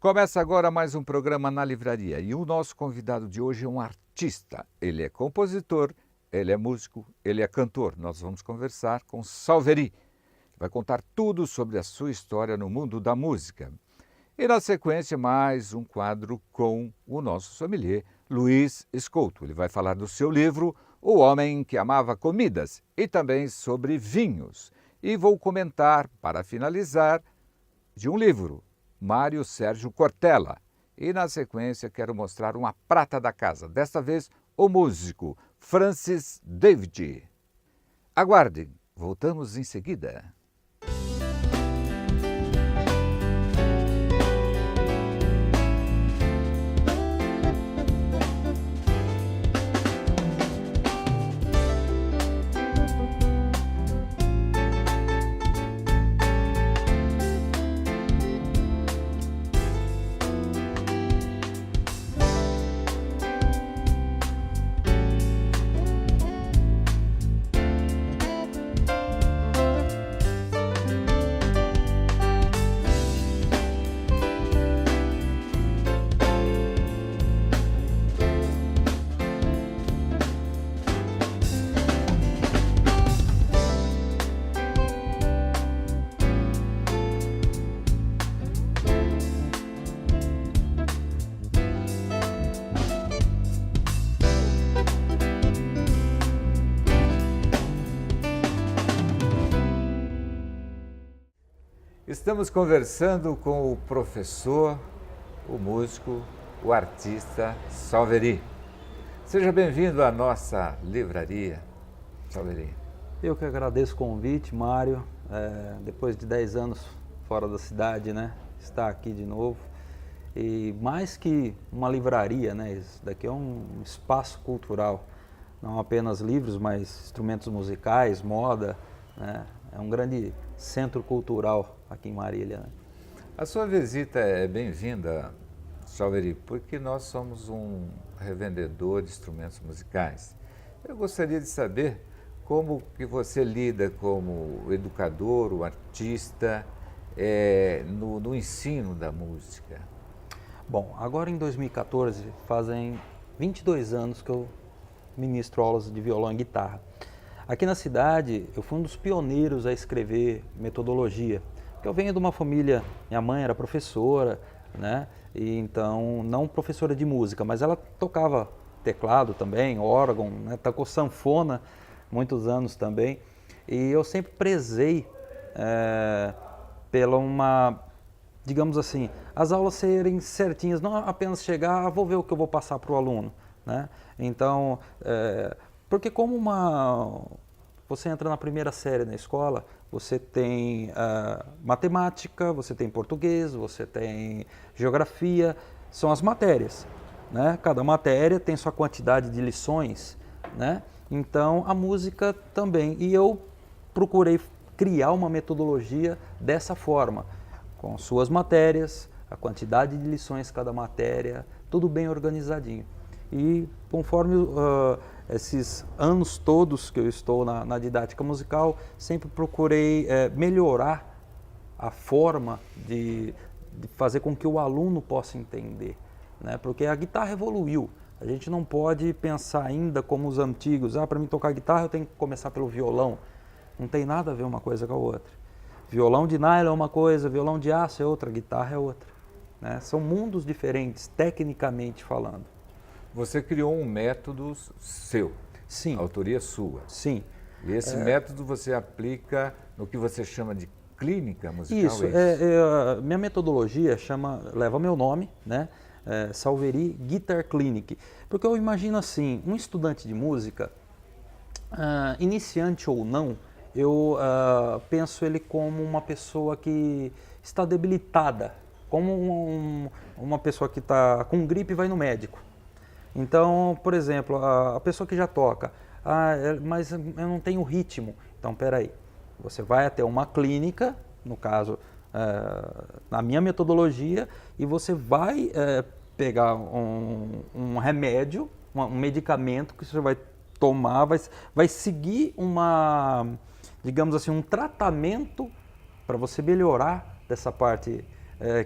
Começa agora mais um programa na Livraria e o nosso convidado de hoje é um artista. Ele é compositor, ele é músico, ele é cantor. Nós vamos conversar com Salveri, que vai contar tudo sobre a sua história no mundo da música. E na sequência, mais um quadro com o nosso sommelier, Luiz Escolto. Ele vai falar do seu livro, O Homem que Amava Comidas, e também sobre vinhos. E vou comentar, para finalizar, de um livro, Mário Sérgio Cortella. E na sequência quero mostrar uma prata da casa, desta vez o músico Francis David. Aguardem, voltamos em seguida. Estamos conversando com o professor, o músico, o artista Salveri. Seja bem-vindo à nossa livraria, Salveri. Eu que agradeço o convite, Mário. Depois de 10 anos fora da cidade, né? Estar aqui de novo. E mais que uma livraria, né? Isso daqui é um espaço cultural. Não apenas livros, mas instrumentos musicais, moda, né? É um grande centro cultural aqui em Marília, né? A sua visita é bem-vinda, Salveri, porque nós somos um revendedor de instrumentos musicais. Eu gostaria de saber como que você lida como educador, o artista, no ensino da música. Bom, agora em 2014 fazem 22 anos que eu ministro aulas de violão e guitarra. Aqui na cidade, eu fui um dos pioneiros a escrever metodologia, porque eu venho de uma família, minha mãe era professora, né? E então, não professora de música, mas ela tocava teclado também, órgão, né? Tocou sanfona muitos anos também, e eu sempre prezei pela uma, digamos assim, as aulas serem certinhas, não apenas chegar, vou ver o que eu vou passar para o aluno, né? Então, porque como você entra na primeira série na escola, você tem matemática, você tem português, você tem geografia, são as matérias, né? Cada matéria tem sua quantidade de lições, né? Então a música também. E eu procurei criar uma metodologia dessa forma, com suas matérias, a quantidade de lições cada matéria, tudo bem organizadinho. E conforme esses anos todos que eu estou na didática musical, sempre procurei melhorar a forma de fazer com que o aluno possa entender, né? Porque a guitarra evoluiu. A gente não pode pensar ainda como os antigos, para mim tocar guitarra eu tenho que começar pelo violão. Não tem nada a ver uma coisa com a outra. Violão de nylon é uma coisa, violão de aço é outra, guitarra é outra, né? São mundos diferentes, tecnicamente falando. Você criou um método seu, Sim. Autoria sua. Sim. E esse método você aplica no que você chama de clínica musical? Isso, minha metodologia leva meu nome, né? Salveri Guitar Clinic, porque eu imagino assim, um estudante de música, iniciante ou não, eu penso ele como uma pessoa que está debilitada, como uma pessoa que está com gripe e vai no médico. Então, por exemplo, a pessoa que já toca, mas eu não tenho ritmo. Então, peraí, você vai até uma clínica, no caso, na minha metodologia, e você vai pegar um remédio, um medicamento que você vai tomar, vai seguir digamos assim, um tratamento para você melhorar dessa parte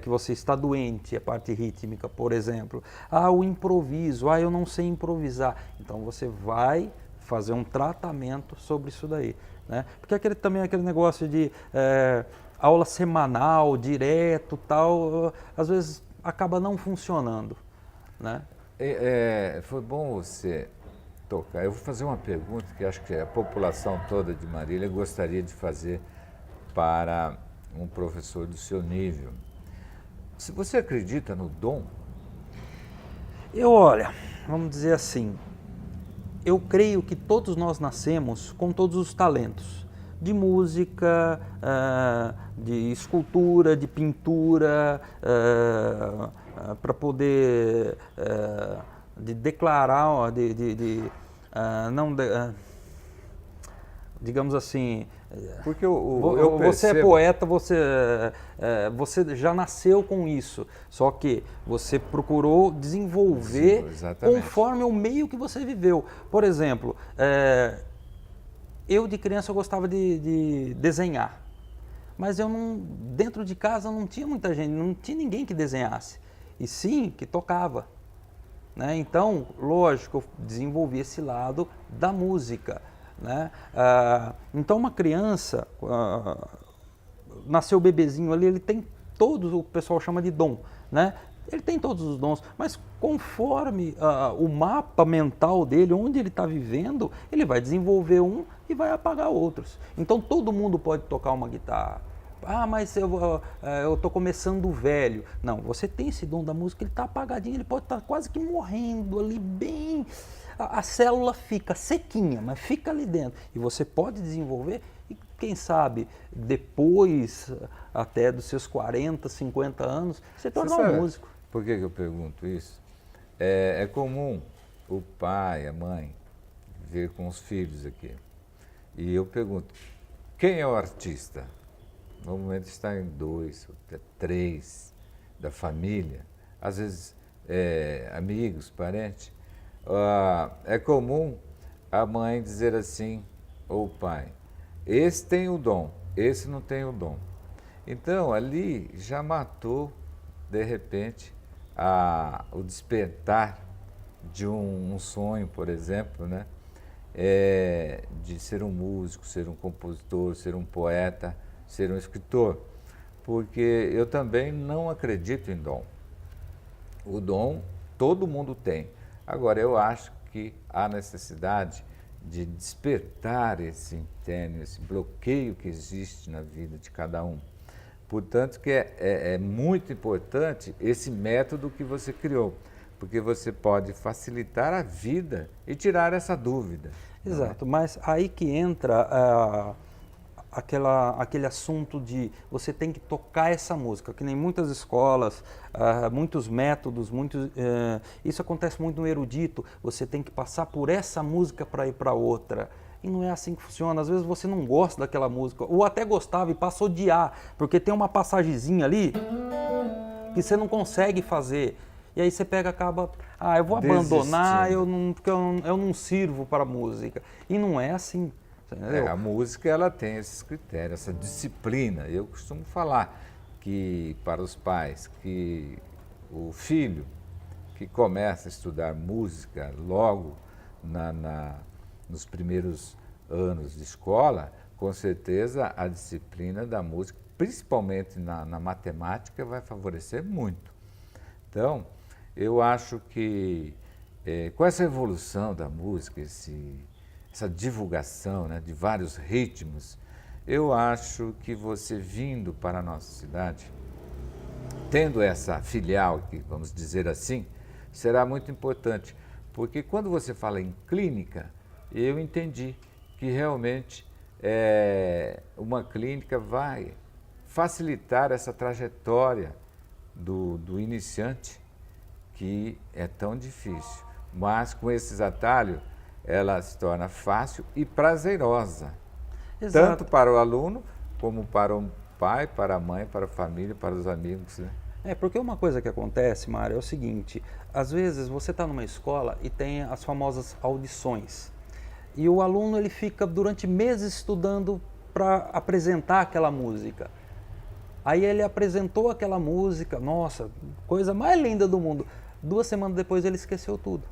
que você está doente, a parte rítmica, por exemplo. Ah, o improviso, eu não sei improvisar. Então você vai fazer um tratamento sobre isso daí, né? Porque também aquele negócio de aula semanal, direto, tal, às vezes acaba não funcionando, né? Foi bom você tocar. Eu vou fazer uma pergunta que acho que a população toda de Marília gostaria de fazer para um professor do seu nível. Se você acredita no dom? Olha, vamos dizer assim, eu creio que todos nós nascemos com todos os talentos, de música, de escultura, de pintura, para poder de declarar, digamos assim, porque você é poeta, você já nasceu com isso, só que você procurou desenvolver conforme o meio que você viveu. Por exemplo, eu de criança eu gostava de desenhar, mas dentro de casa não tinha muita gente, não tinha ninguém que desenhasse, e sim que tocava, né? Então, lógico, eu desenvolvi esse lado da música, né? Então uma criança, nasceu bebezinho ali, ele tem todos, o pessoal chama de dom, né? Ele tem todos os dons, mas conforme o mapa mental dele, onde ele está vivendo, ele vai desenvolver um e vai apagar outros. Então todo mundo pode tocar uma guitarra. Mas eu estou começando velho. Não, você tem esse dom da música, ele está apagadinho, ele pode estar quase que morrendo ali, bem... A célula fica sequinha, mas fica ali dentro. E você pode desenvolver e, quem sabe, depois até dos seus 40, 50 anos, você tornar um músico. Por que eu pergunto isso? É comum o pai, a mãe, vir com os filhos aqui. E eu pergunto, quem é o artista? No momento está em 2, até 3 da família, às vezes amigos, parentes. É comum a mãe dizer assim, ou o pai, esse tem o dom, esse não tem o dom. Então ali já matou, de repente, o despertar de um sonho, por exemplo, né? De ser um músico, ser um compositor, ser um poeta, ser um escritor. Porque eu também não acredito em dom. O dom todo mundo tem. Agora, eu acho que há necessidade de despertar esse intérnio, esse bloqueio que existe na vida de cada um. Portanto, que é muito importante esse método que você criou, porque você pode facilitar a vida e tirar essa dúvida. Exato, mas aí que entra aquele assunto de você tem que tocar essa música, que nem muitas escolas, muitos métodos, isso acontece muito no erudito, você tem que passar por essa música para ir para outra. E não é assim que funciona. Às vezes você não gosta daquela música, ou até gostava e passa a odiar, porque tem uma passagemzinha ali que você não consegue fazer. E aí você acaba, eu vou abandonar, porque eu não sirvo para a música. E não é assim. A música ela tem esses critérios, essa disciplina. Eu costumo falar que para os pais que o filho que começa a estudar música logo nos primeiros anos de escola, com certeza a disciplina da música, principalmente na matemática, vai favorecer muito. Então, eu acho que com essa evolução da música, essa divulgação, né, de vários ritmos, eu acho que você vindo para a nossa cidade, tendo essa filial aqui, vamos dizer assim, será muito importante, porque quando você fala em clínica, eu entendi que realmente uma clínica vai facilitar essa trajetória do iniciante, que é tão difícil, mas com esses atalhos, ela se torna fácil e prazerosa. Exato. Tanto para o aluno, como para o pai, para a mãe, para a família, para os amigos, né? Porque uma coisa que acontece, Mário, é o seguinte, às vezes você está numa escola e tem as famosas audições, e o aluno ele fica durante meses estudando para apresentar aquela música. Aí ele apresentou aquela música, nossa, coisa mais linda do mundo. 2 semanas depois ele esqueceu tudo.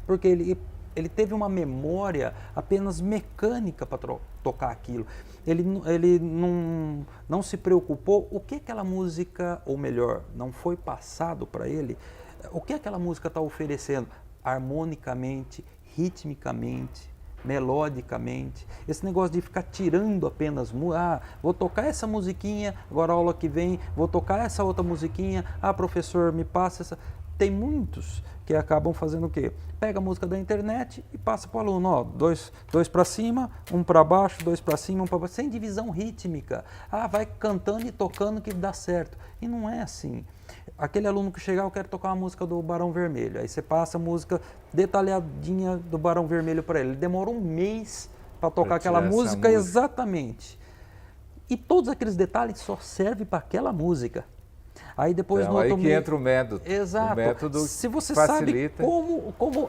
Porque ele teve uma memória apenas mecânica para tocar aquilo. Ele não se preocupou o que aquela música, ou melhor, não foi passado para ele, o que aquela música está oferecendo harmonicamente, ritmicamente, melodicamente. Esse negócio de ficar tirando apenas, vou tocar essa musiquinha, agora a aula que vem, vou tocar essa outra musiquinha, professor, me passa essa. Tem muitos que acabam fazendo o quê? Pega a música da internet e passa para o aluno, ó, dois para cima, um para baixo, 2 para cima, um para baixo, sem divisão rítmica. Vai cantando e tocando que dá certo. E não é assim. Aquele aluno que chegar, eu quero tocar uma música do Barão Vermelho. Aí você passa a música detalhadinha do Barão Vermelho para ele. Ele demora 1 mês para tocar aquela música, exatamente. E todos aqueles detalhes só servem para aquela música. Aí depois no outro que entra o método. Exato. O método se você facilita. sabe como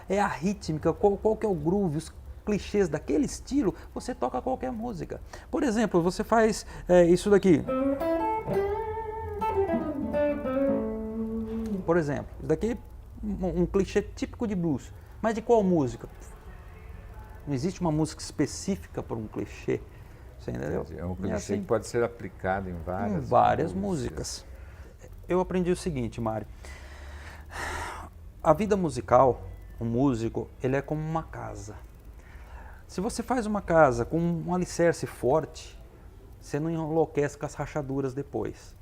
é a rítmica, qual que é o groove, os clichês daquele estilo, você toca qualquer música. Por exemplo, você faz isso daqui. Por exemplo, isso daqui é um clichê típico de blues. Mas de qual música? Não existe uma música específica para um clichê. Você entendeu? É um clichê que pode ser aplicado em várias músicas. Eu aprendi o seguinte, Mário. A vida musical, o músico, ele é como uma casa. Se você faz uma casa com um alicerce forte, você não enlouquece com as rachaduras depois.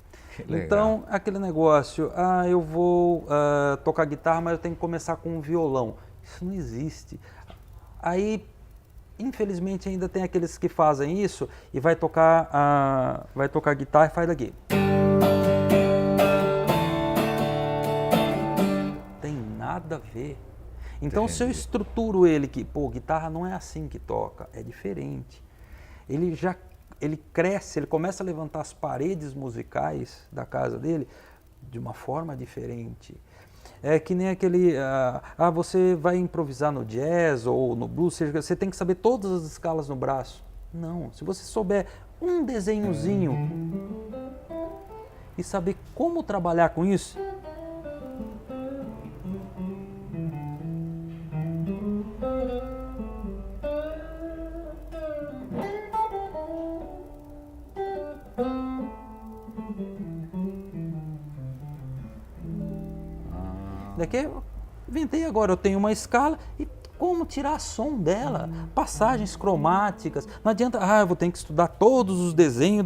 Então, aquele negócio, eu vou tocar guitarra, mas eu tenho que começar com um violão. Isso não existe. Aí, infelizmente, ainda tem aqueles que fazem isso e vai tocar guitarra e faz daqui. Tem nada a ver. Então, se eu estruturo ele que, guitarra não é assim que toca, é diferente. Ele cresce, ele começa a levantar as paredes musicais da casa dele de uma forma diferente. É que nem aquele, você vai improvisar no jazz ou no blues, você tem que saber todas as escalas no braço. Não, se você souber um desenhozinho e saber como trabalhar com isso, daqui eu inventei agora, eu tenho uma escala e como tirar som dela, passagens cromáticas. Não adianta, eu vou ter que estudar todos os desenhos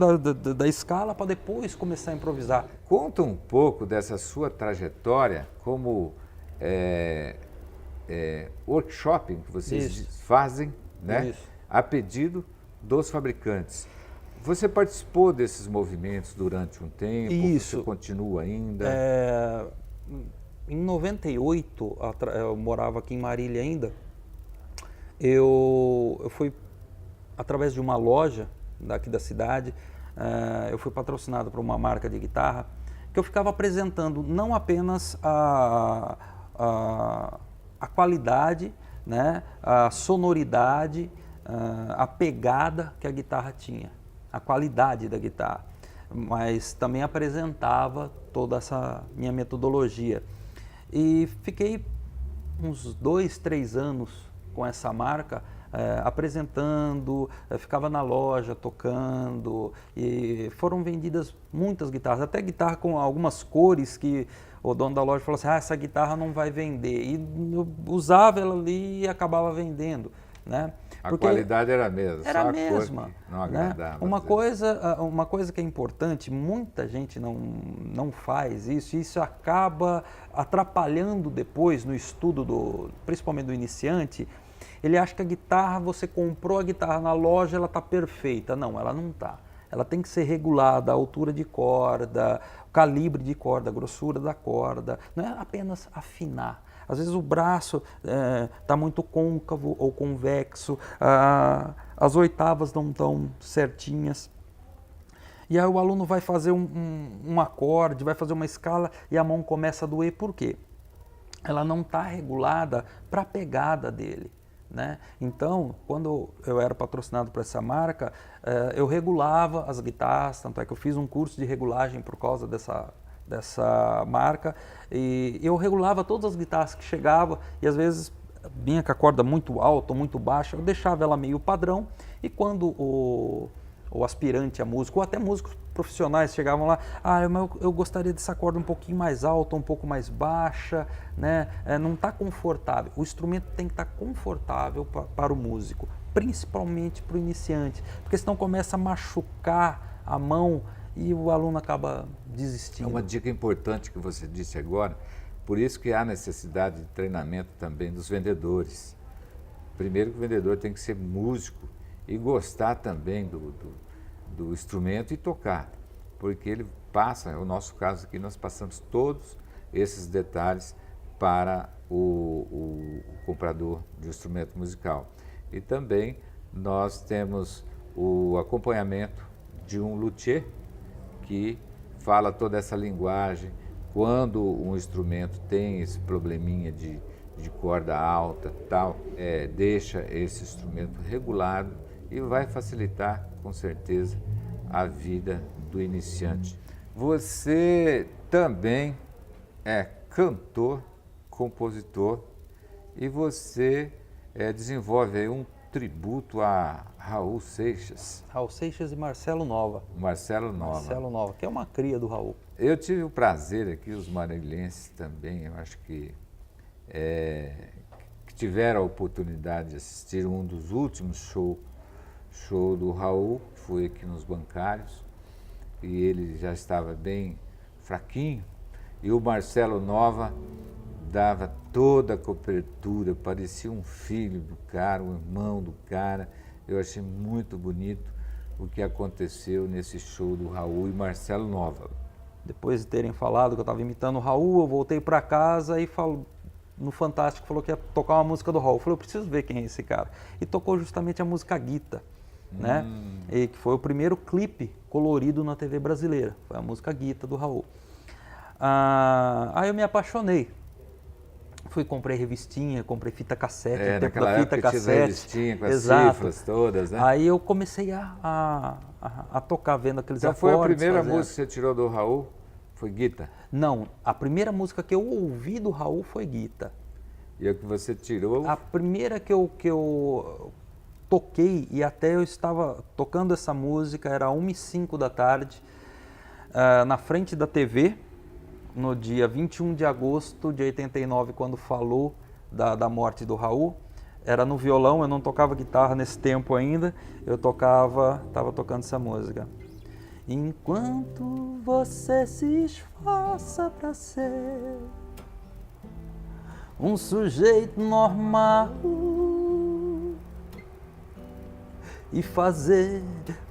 da escala para depois começar a improvisar. Conta um pouco dessa sua trajetória como workshop que vocês fazem, né? A pedido dos fabricantes. Você participou desses movimentos durante um tempo? Isso. Você continua ainda? Em 98, eu morava aqui em Marília ainda, eu fui, através de uma loja daqui da cidade, eu fui patrocinado por uma marca de guitarra, que eu ficava apresentando não apenas a qualidade, né, a sonoridade, a pegada que a guitarra tinha, a qualidade da guitarra, mas também apresentava toda essa minha metodologia. E fiquei uns 2, 3 anos com essa marca, apresentando, ficava na loja tocando, e foram vendidas muitas guitarras, até guitarra com algumas cores que o dono da loja falou assim, essa guitarra não vai vender, e eu usava ela ali e acabava vendendo, né? Porque a qualidade era a mesma, era só a mesma, cor que não agradava. Né? Uma coisa que é importante, muita gente não faz isso, e isso acaba atrapalhando depois no estudo, principalmente do iniciante. Ele acha que a guitarra, você comprou a guitarra na loja, ela está perfeita. Não, ela não está. Ela tem que ser regulada, a altura de corda, o calibre de corda, a grossura da corda. Não é apenas afinar. Às vezes o braço está muito côncavo ou convexo, as oitavas não estão certinhas. E aí o aluno vai fazer um acorde, vai fazer uma escala e a mão começa a doer. Por quê? Ela não está regulada para a pegada dele. né? Então, quando eu era patrocinado por essa marca, eu regulava as guitarras, tanto é que eu fiz um curso de regulagem por causa dessa marca, e eu regulava todas as guitarras que chegavam, e às vezes vinha com a corda muito alta ou muito baixa, eu deixava ela meio padrão, e quando o aspirante a músico, ou até músicos profissionais chegavam lá, eu gostaria dessa corda um pouquinho mais alta, um pouco mais baixa, né? Não está confortável. O instrumento tem que estar confortável para o músico, principalmente para o iniciante, porque senão começa a machucar a mão e o aluno acaba desistindo. É uma dica importante que você disse agora, por isso que há necessidade de treinamento também dos vendedores. Primeiro que o vendedor tem que ser músico e gostar também do instrumento e tocar, porque ele passa, é o nosso caso aqui, nós passamos todos esses detalhes para o comprador de instrumento musical. E também nós temos o acompanhamento de um luthier que fala toda essa linguagem, quando um instrumento tem esse probleminha de corda alta, tal, deixa esse instrumento regulado e vai facilitar, com certeza, a vida do iniciante. Você também é cantor, compositor e você desenvolve aí um tributo a Raul Seixas. Raul Seixas e Marcelo Nova. Marcelo Nova, que é uma cria do Raul. Eu tive o prazer aqui, os maranhenses também, eu acho que tiveram a oportunidade de assistir um dos últimos show do Raul, que foi aqui nos Bancários, e ele já estava bem fraquinho, e o Marcelo Nova dava toda a cobertura, parecia um filho do cara, um irmão do cara. Eu achei muito bonito o que aconteceu nesse show do Raul e Marcelo Nova. Depois de terem falado que eu estava imitando o Raul, eu voltei para casa e no Fantástico falou que ia tocar uma música do Raul. Eu falei, eu preciso ver quem é esse cara. E tocou justamente a música Guita, né? E que foi o primeiro clipe colorido na TV brasileira. Foi a música Guita do Raul. Aí eu me apaixonei. Comprei revistinha, comprei fita cassete, o tempo da fita cassete. Revistinha com as cifras todas, né? Aí eu comecei a tocar, vendo aqueles acordes. Então foi a primeira música que você tirou do Raul? Foi Guita? Não, a primeira música que eu ouvi do Raul foi Guita. E a que você tirou? A primeira que eu toquei, e até eu estava tocando essa música, era 1h05 da tarde, na frente da TV, no dia 21 de agosto de 89, quando falou da morte do Raul. Era no violão, eu não tocava guitarra nesse tempo ainda, estava tocando essa música. Enquanto você se esforça para ser um sujeito normal e fazer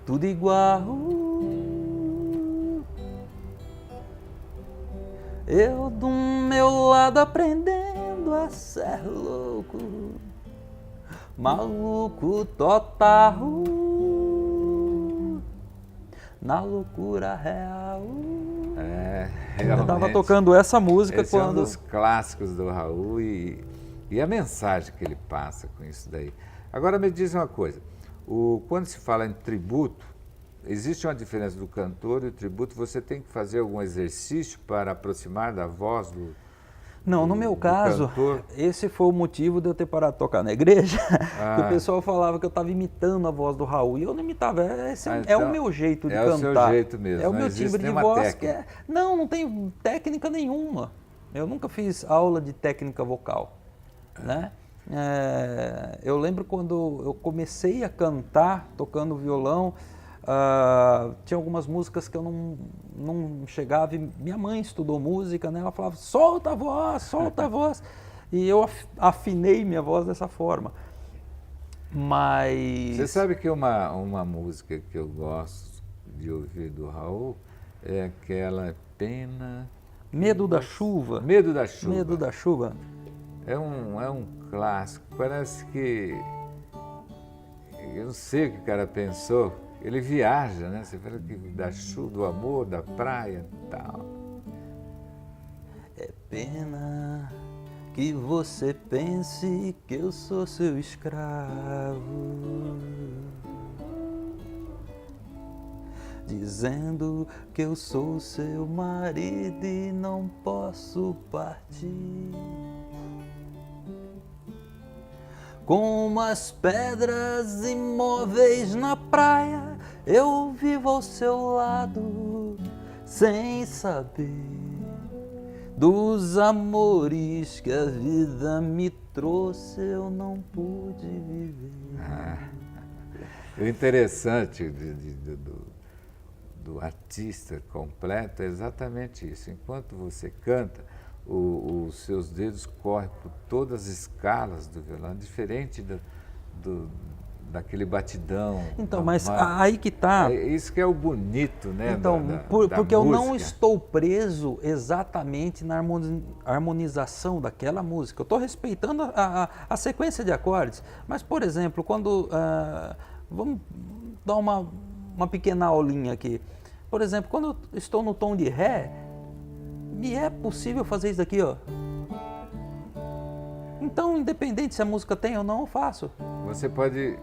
tudo igual, eu do meu lado aprendendo a ser louco, maluco total, na loucura real. Realmente, eu estava tocando essa música esse quando... é um dos clássicos do Raul e a mensagem que ele passa com isso daí. Agora me diz uma coisa, quando se fala em tributo, existe uma diferença do cantor e o tributo? Você tem que fazer algum exercício para aproximar da voz do Não, no meu caso, cantor? Esse foi o motivo de eu ter parado de tocar na igreja, que o pessoal falava que eu estava imitando a voz do Raul, e eu não imitava, é o meu jeito de cantar. É o seu jeito mesmo, é o não meu existe timbre de nenhuma voz técnica. Não tem técnica nenhuma. Eu nunca fiz aula de técnica vocal, né? Eu lembro quando eu comecei a cantar, tocando violão, tinha algumas músicas que eu não chegava, e minha mãe estudou música, né? Ela falava, solta a voz, e eu afinei minha voz dessa forma. Mas... Você sabe que uma música que eu gosto de ouvir do Raul é aquela Pena... Medo da Chuva. Medo da Chuva. Medo da Chuva. É um clássico, parece que... Eu não sei o que o cara pensou. Ele viaja, né? Você fala que da chuva, do amor, da praia e tal. É pena que você pense que eu sou seu escravo, dizendo que eu sou seu marido e não posso partir. Como as pedras imóveis na praia, eu vivo ao seu lado, sem saber dos amores que a vida me trouxe, eu não pude viver. O interessante do artista completo é exatamente isso. Enquanto você canta, os seus dedos correm por todas as escalas do violão, diferente daquele batidão. Então, mas aí que está. Isso que é o bonito, né? Então, da porque eu não música. estou preso exatamente na harmonização daquela música. Eu estou respeitando a sequência de acordes. Mas, por exemplo, quando... vamos dar uma pequena aulinha aqui. Por exemplo, quando eu estou no tom de Ré, me é possível fazer isso daqui, ó. Então, independente se a música tem ou não, eu faço. Você pode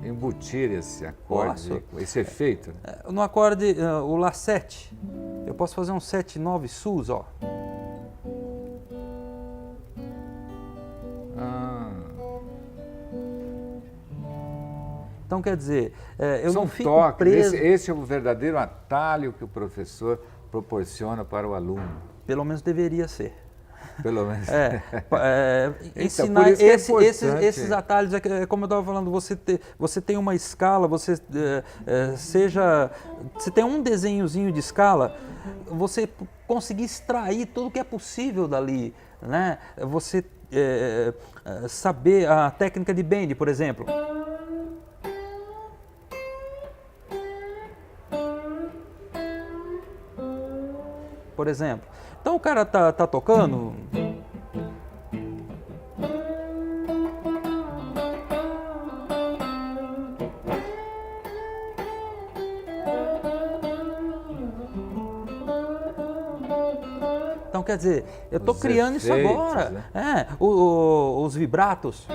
embutir esse acorde, esse efeito. No acorde, o Lá7, eu posso fazer um 7/9 sus, ó. Então, quer dizer, eu não fico preso... Esse é o verdadeiro atalho que o professor proporciona para o aluno. Pelo menos deveria ser. Pelo menos. Ensinar esses atalhos, como eu estava falando, você tem uma escala, você tem um desenhozinho de escala, você conseguir extrair tudo que é possível dali, né? Você saber a técnica de bend, por exemplo. Por exemplo. Então o cara tá tocando. Então quer dizer, eu estou criando isso agora. Né? Os vibratos.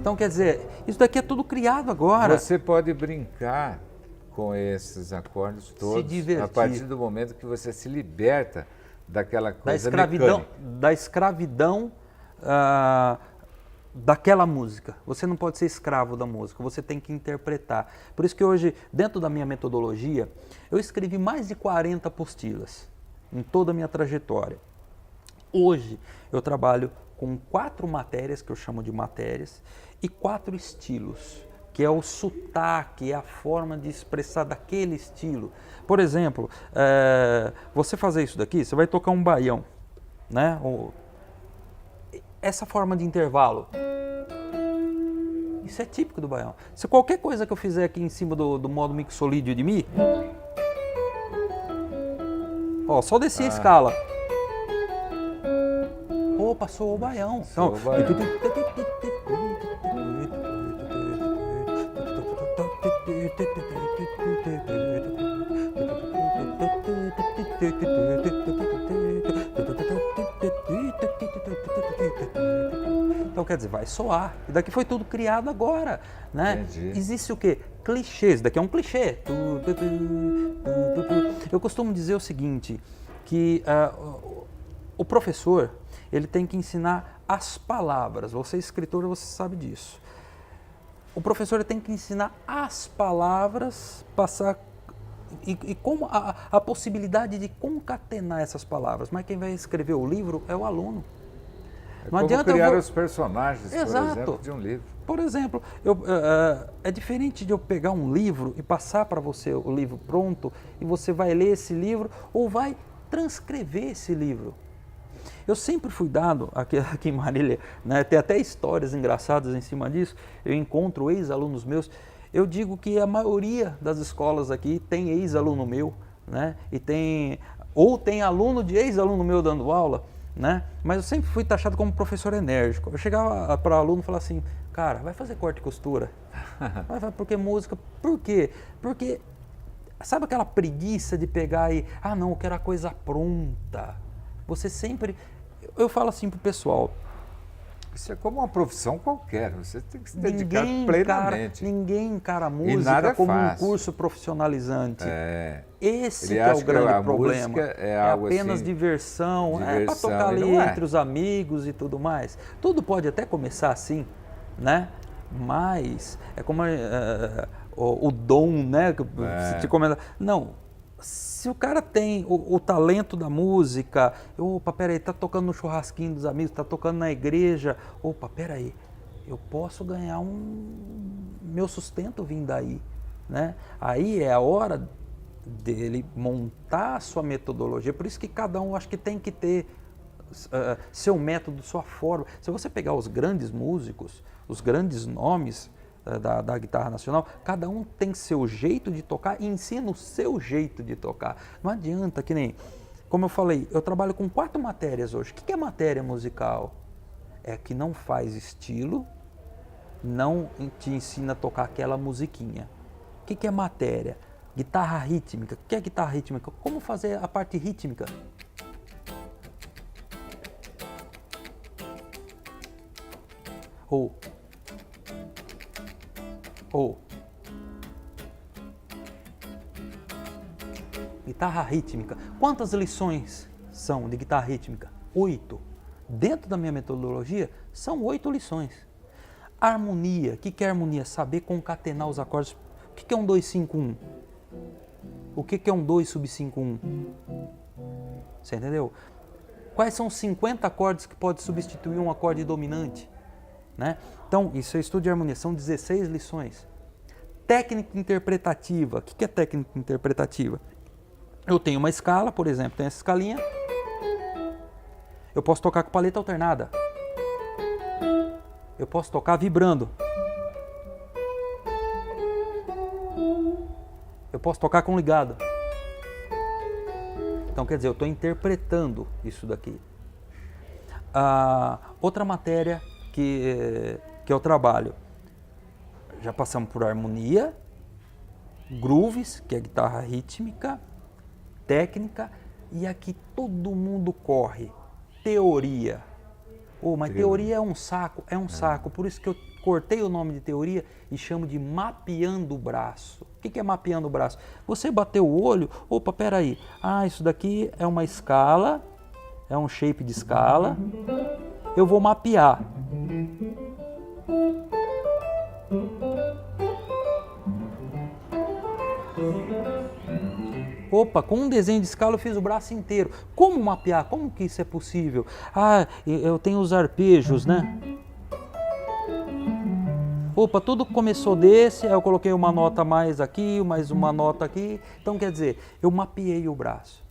Então, quer dizer, isso daqui é tudo criado agora. Você pode brincar com esses acordes todos se divertir. A partir do momento que você se liberta daquela coisa da escravidão daquela música. Você não pode ser escravo da música, você tem que interpretar. Por isso que hoje, dentro da minha metodologia, eu escrevi mais de 40 apostilas em toda a minha trajetória. Hoje, eu trabalho com 4 matérias, que eu chamo de matérias, e 4 estilos, que é o sotaque, é a forma de expressar daquele estilo. Por exemplo, você fazer isso daqui, você vai tocar um baião, né? Essa forma de intervalo, isso é típico do baião. Se qualquer coisa que eu fizer aqui em cima do modo mixolídio de Mi, ó, só descer a escala. Opa, soou o baião. Então, então quer dizer, vai soar. E daqui foi tudo criado agora, né? Entendi. Existe o quê? Clichês. Daqui é um clichê. Eu costumo dizer o seguinte, que o professor, ele tem que ensinar as palavras. Você é escritor, você sabe disso. O professor tem que ensinar as palavras, passar e como a possibilidade de concatenar essas palavras. Mas quem vai escrever o livro é o aluno. Não adianta criar os personagens, por exemplo, de um livro. Por exemplo, é diferente de eu pegar um livro e passar para você o livro pronto e você vai ler esse livro ou vai transcrever esse livro. Eu sempre fui dado, aqui em Marília, né, tem até histórias engraçadas em cima disso, eu encontro ex-alunos meus, eu digo que a maioria das escolas aqui tem ex-aluno meu, né, ou tem aluno de ex-aluno meu dando aula, né, mas eu sempre fui taxado como professor enérgico. Eu chegava para o aluno e falava assim, cara, vai fazer corte e costura, porque música, por quê? Porque sabe aquela preguiça de pegar e, não, eu quero a coisa pronta. Você sempre, eu falo assim pro pessoal, isso é como uma profissão qualquer, você tem que se dedicar plenamente. Ninguém encara a E música nada como um fácil. curso profissionalizante. Esse Ele que é acha o grande a problema. música é algo apenas assim, diversão, é para diversão, tocar e ali não é. entre os amigos e tudo mais. Tudo pode até começar assim, né? Mas é como o dom, né? Que você te comenta. Não, se o cara tem o talento da música, opa, peraí, tá tocando no churrasquinho dos amigos, tá tocando na igreja, opa, peraí, eu posso ganhar meu sustento vindo daí, né? Aí é a hora dele montar a sua metodologia, por isso que cada um acho que tem que ter seu método, sua forma. Se você pegar os grandes músicos, os grandes nomes da guitarra nacional, cada um tem seu jeito de tocar e ensina o seu jeito de tocar. Não adianta, que nem, como eu falei, eu trabalho com 4 matérias hoje. O que é matéria musical? É que não faz estilo, não te ensina a tocar aquela musiquinha. O que é matéria? Guitarra rítmica. O que é guitarra rítmica? Como fazer a parte rítmica? Ou guitarra rítmica. Quantas lições são de guitarra rítmica? 8. Dentro da minha metodologia, são 8 lições. Harmonia. O que é harmonia? Saber concatenar os acordes. O que é um 2, 5, 1? O que é um 2 sub 5, 1? Você entendeu? Quais são os 50 acordes que pode substituir um acorde dominante? Né? Então, isso é estudo de harmonia, são 16 lições. Técnica interpretativa. O que é técnica interpretativa? Eu tenho uma escala, por exemplo, tem essa escalinha. Eu posso tocar com paleta alternada. Eu posso tocar vibrando. Eu posso tocar com ligado. Então, quer dizer, eu estou interpretando isso daqui. Outra matéria que eu trabalho, já passamos por harmonia, grooves, que é guitarra rítmica, técnica, e aqui todo mundo corre, teoria. Mas teoria é um saco, por isso que eu cortei o nome de teoria e chamo de mapeando o braço. O que é mapeando o braço? Você bateu o olho, peraí, isso daqui é uma escala, é um shape de escala, eu vou mapear. Com um desenho de escala eu fiz o braço inteiro. Como mapear? Como que isso é possível? Eu tenho os arpejos, né? Tudo começou desse, aí eu coloquei uma nota mais aqui, mais uma nota aqui. Então, quer dizer, eu mapeei o braço.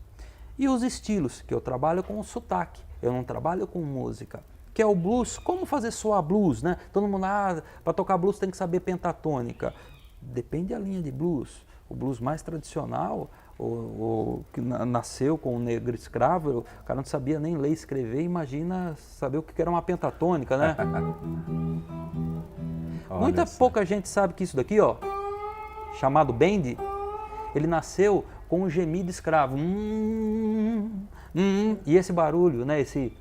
E os estilos, que eu trabalho com o sotaque, eu não trabalho com música. Que é o blues, como fazer soar blues, né? Todo mundo, para tocar blues tem que saber pentatônica. Depende da linha de blues. O blues mais tradicional, o que nasceu com o negro escravo, o cara não sabia nem ler e escrever, imagina saber o que era uma pentatônica, né? Pouca gente sabe que isso daqui, chamado bend, ele nasceu com o gemido escravo. E esse barulho, né? Esse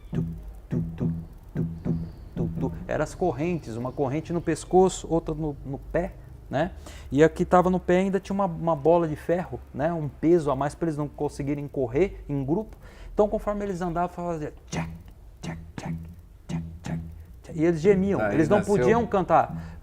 eram as correntes, uma corrente no pescoço, outra no pé, né? E aqui estava no pé ainda tinha uma bola de ferro, né? Um peso a mais para eles não conseguirem correr em grupo. Então, conforme eles andavam, fazia tchac, tchac, tchac, tchac, tchac, tchac, e eles gemiam, eles não podiam cantar.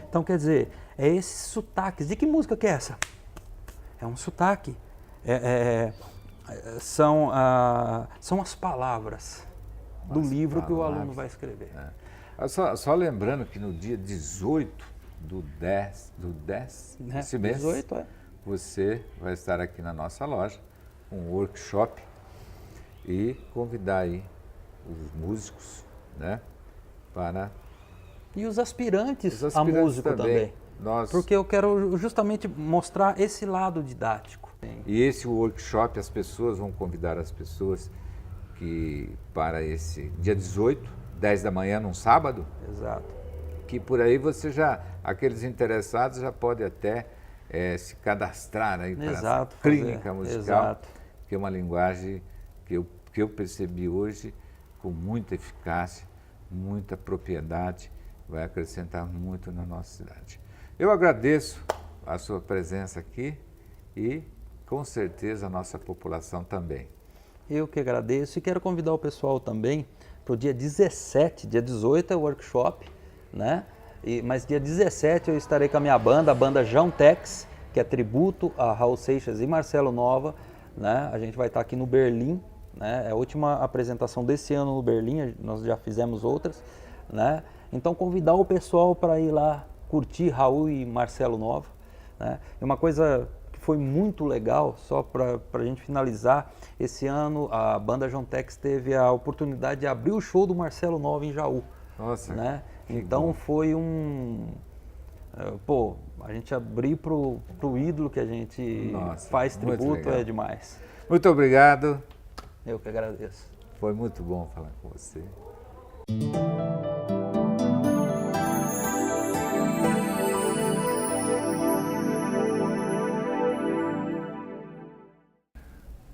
Então, quer dizer, é esses sotaques. De que música que é essa? É um sotaque. São as palavras do livro que o aluno vai escrever. Só lembrando que no dia 18 do 10 desse mês, 18, você vai estar aqui na nossa loja, um workshop, e convidar aí os músicos, né, para... E os aspirantes a músico também. Porque eu quero justamente mostrar esse lado didático. E esse workshop, as pessoas vão convidar as pessoas para esse dia 18, 10 da manhã, num sábado. Exato. Que por aí aqueles interessados já podem até se cadastrar aí para essa clínica musical, Exato. que é uma linguagem que eu percebi hoje com muita eficácia, muita propriedade, vai acrescentar muito na nossa cidade. Eu agradeço a sua presença aqui e, com certeza, a nossa população também. Eu que agradeço e quero convidar o pessoal também para o dia 17, dia 18 é o workshop, né? Mas dia 17 eu estarei com a minha banda, a banda João Tex, que é tributo a Raul Seixas e Marcelo Nova, né? A gente vai estar aqui no Berlim, né? É a última apresentação desse ano no Berlim, nós já fizemos outras, né? Então convidar o pessoal para ir lá curtir Raul e Marcelo Nova, né? E uma coisa que foi muito legal, só para a gente finalizar, esse ano a banda João Tex teve a oportunidade de abrir o show do Marcelo Nova em Jaú. Nossa, né? Então foi a gente abrir pro ídolo que a gente faz tributo é demais. Muito obrigado. Eu que agradeço. Foi muito bom falar com você.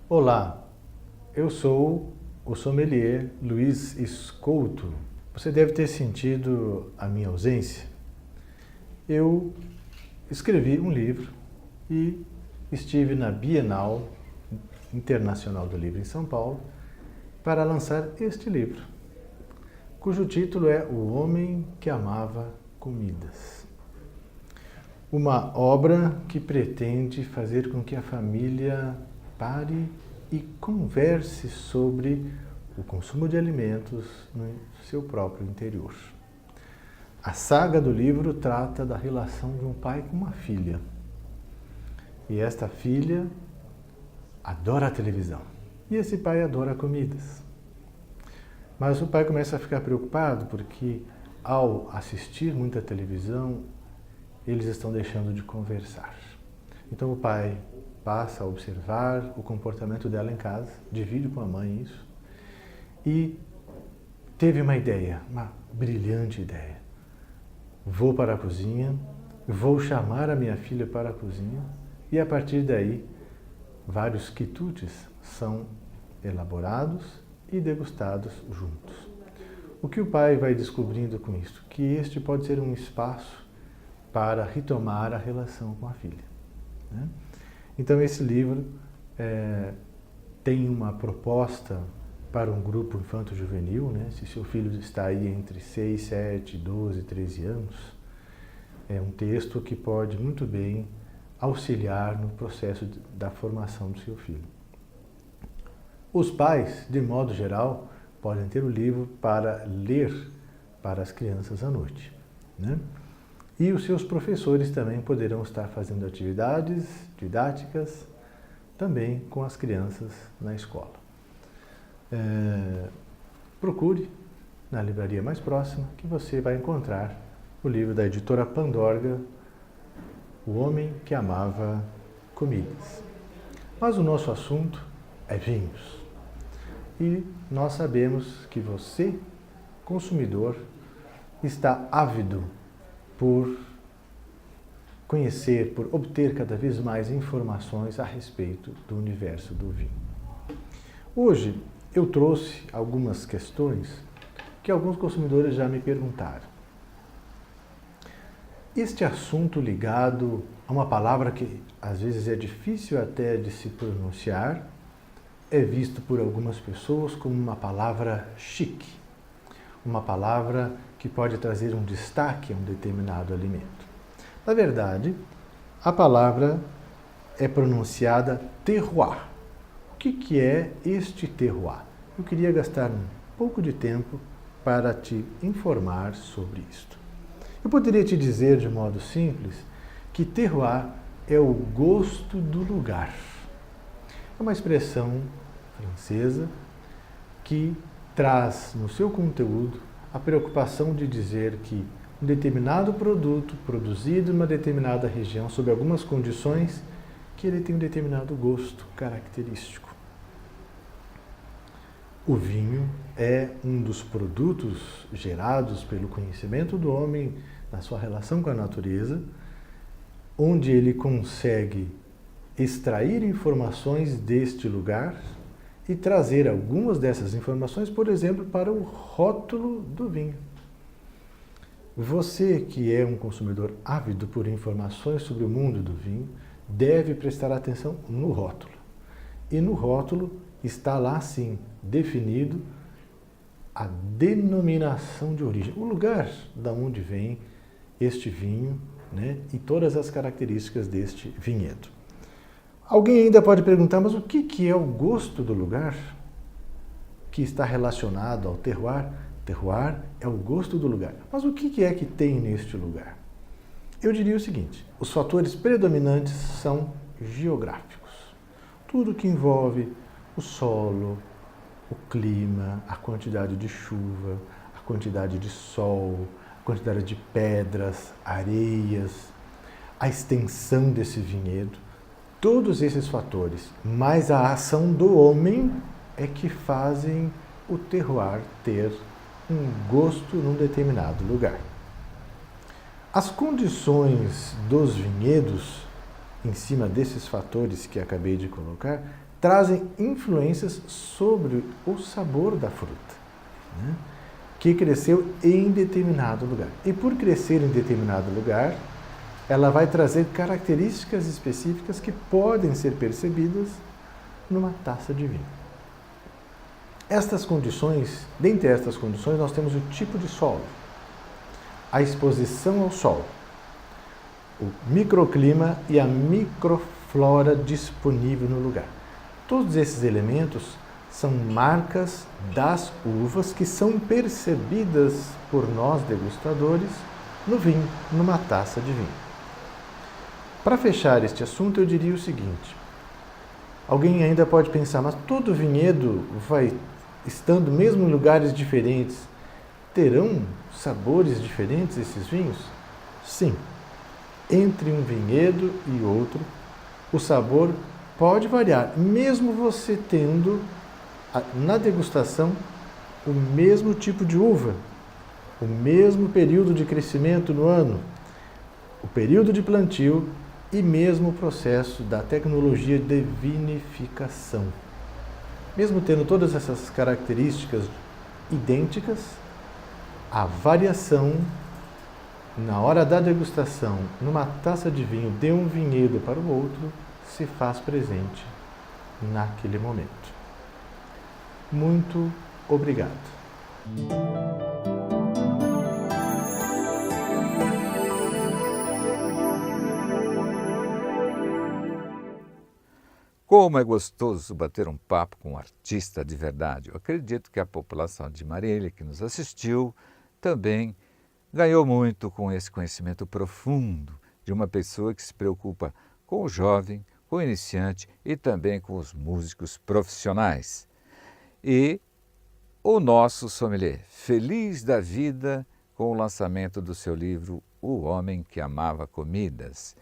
Olá, eu sou o sommelier Luiz Escouto. Você deve ter sentido a minha ausência. Eu escrevi um livro e estive na Bienal Internacional do Livro em São Paulo para lançar este livro, cujo título é O Homem que Amava Comidas. Uma obra que pretende fazer com que a família pare e converse sobre o consumo de alimentos no seu próprio interior. A saga do livro trata da relação de um pai com uma filha. E esta filha adora a televisão. E esse pai adora comidas. Mas o pai começa a ficar preocupado porque, ao assistir muita televisão, eles estão deixando de conversar. Então o pai passa a observar o comportamento dela em casa, divide com a mãe isso, e teve uma ideia, uma brilhante ideia. Vou para a cozinha, vou chamar a minha filha para a cozinha e a partir daí vários quitutes são elaborados e degustados juntos. O que o pai vai descobrindo com isso? Que este pode ser um espaço para retomar a relação com a filha, né? Então esse livro tem uma proposta para um grupo infanto-juvenil, né? Se seu filho está aí entre 6, 7, 12, 13 anos, é um texto que pode muito bem auxiliar no processo da formação do seu filho. Os pais, de modo geral, podem ter o livro para ler para as crianças à noite, né? E os seus professores também poderão estar fazendo atividades didáticas também com as crianças na escola. Procure na livraria mais próxima que você vai encontrar o livro da editora Pandorga, O Homem que Amava Comidas. Mas o nosso assunto é vinhos. E nós sabemos que você, consumidor, está ávido por conhecer, por obter cada vez mais informações a respeito do universo do vinho. Hoje eu trouxe algumas questões que alguns consumidores já me perguntaram. Este assunto ligado a uma palavra que às vezes é difícil até de se pronunciar, é visto por algumas pessoas como uma palavra chique, uma palavra que pode trazer um destaque a um determinado alimento. Na verdade, a palavra é pronunciada terroir. O que é este terroir? Eu queria gastar um pouco de tempo para te informar sobre isto. Eu poderia te dizer de modo simples que terroir é o gosto do lugar. É uma expressão francesa que traz no seu conteúdo a preocupação de dizer que um determinado produto produzido em uma determinada região, sob algumas condições, que ele tem um determinado gosto característico. O vinho é um dos produtos gerados pelo conhecimento do homem na sua relação com a natureza, onde ele consegue extrair informações deste lugar e trazer algumas dessas informações, por exemplo, para o rótulo do vinho. Você que é um consumidor ávido por informações sobre o mundo do vinho, deve prestar atenção no rótulo. E no rótulo está lá, sim, definido a denominação de origem, o lugar da onde vem este vinho, né, e todas as características deste vinhedo. Alguém ainda pode perguntar, mas o que é o gosto do lugar que está relacionado ao terroir? Terroir é o gosto do lugar. Mas o que é que tem neste lugar? Eu diria o seguinte, os fatores predominantes são geográficos. Tudo que envolve o solo, o clima, a quantidade de chuva, a quantidade de sol, a quantidade de pedras, areias, a extensão desse vinhedo, todos esses fatores, mais a ação do homem, é que fazem o terroir ter um gosto num determinado lugar. As condições dos vinhedos, em cima desses fatores que acabei de colocar, trazem influências sobre o sabor da fruta, né, que cresceu em determinado lugar. E por crescer em determinado lugar, ela vai trazer características específicas que podem ser percebidas numa taça de vinho. Estas condições, dentre estas condições, nós temos o tipo de solo, a exposição ao sol, o microclima e a microflora disponível no lugar. Todos esses elementos são marcas das uvas que são percebidas por nós degustadores no vinho, numa taça de vinho. Para fechar este assunto, eu diria o seguinte: alguém ainda pode pensar, mas todo vinhedo vai estando mesmo em lugares diferentes, terão sabores diferentes esses vinhos? Sim. Entre um vinhedo e outro, o sabor pode variar, mesmo você tendo na degustação o mesmo tipo de uva, o mesmo período de crescimento no ano, o período de plantio e mesmo o processo da tecnologia de vinificação. Mesmo tendo todas essas características idênticas, a variação na hora da degustação, numa taça de vinho de um vinhedo para o outro, se faz presente naquele momento. Muito obrigado. Como é gostoso bater um papo com um artista de verdade. Eu acredito que a população de Marília, que nos assistiu, também ganhou muito com esse conhecimento profundo de uma pessoa que se preocupa com o jovem, com o iniciante e também com os músicos profissionais. E o nosso sommelier, feliz da vida com o lançamento do seu livro O Homem que Amava Comidas.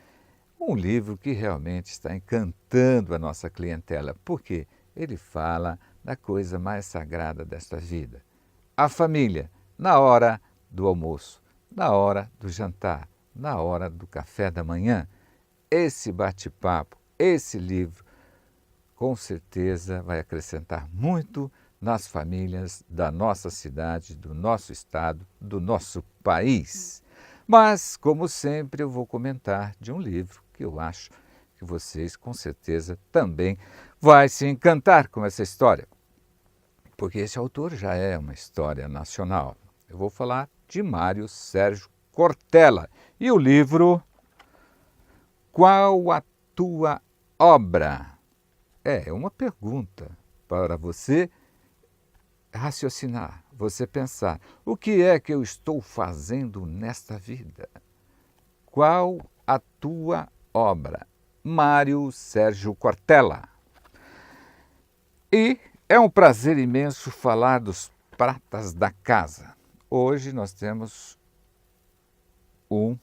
Um livro que realmente está encantando a nossa clientela, porque ele fala da coisa mais sagrada desta vida. A família, na hora do almoço, na hora do jantar, na hora do café da manhã. Esse bate-papo, esse livro, com certeza vai acrescentar muito nas famílias da nossa cidade, do nosso estado, do nosso país. Mas, como sempre, eu vou comentar de um livro que eu acho que vocês, com certeza, também vai se encantar com essa história. Porque esse autor já é uma história nacional. Eu vou falar de Mário Sérgio Cortella. E o livro Qual a Tua Obra? É uma pergunta para você raciocinar, você pensar, o que é que eu estou fazendo nesta vida? Qual a tua obra? Mário Sérgio Cortella. E é um prazer imenso falar dos pratas da casa. Hoje nós temos um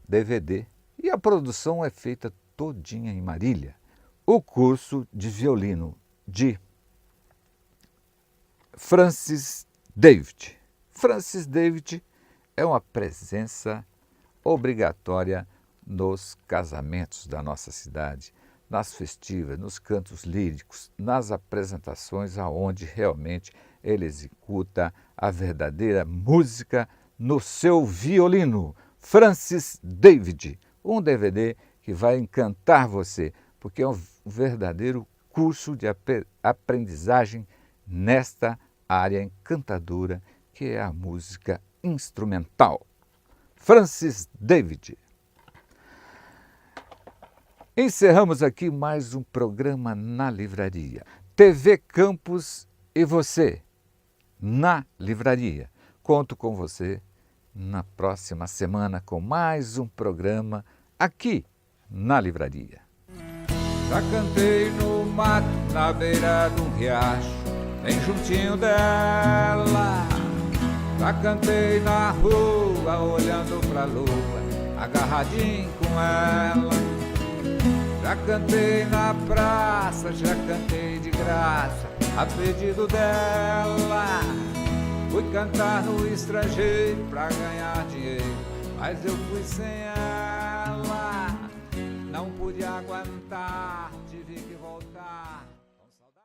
DVD e a produção é feita todinha em Marília. O curso de violino de Francis David. Francis David é uma presença obrigatória nos casamentos da nossa cidade, nas festivas, nos cantos líricos, nas apresentações aonde realmente ele executa a verdadeira música no seu violino. Francis David, um DVD que vai encantar você, porque é um verdadeiro curso de aprendizagem nesta área encantadora que é a música instrumental. Francis David. Encerramos aqui mais um programa na livraria. TV Campus e você, na livraria. Conto com você na próxima semana com mais um programa aqui na livraria. Já cantei no mato, na beira de um riacho, bem juntinho dela. Já cantei na rua, olhando pra lua, agarradinho com ela. Já cantei na praça, já cantei de graça, a pedido dela. Fui cantar no estrangeiro pra ganhar dinheiro, mas eu fui sem ela. Não pude aguentar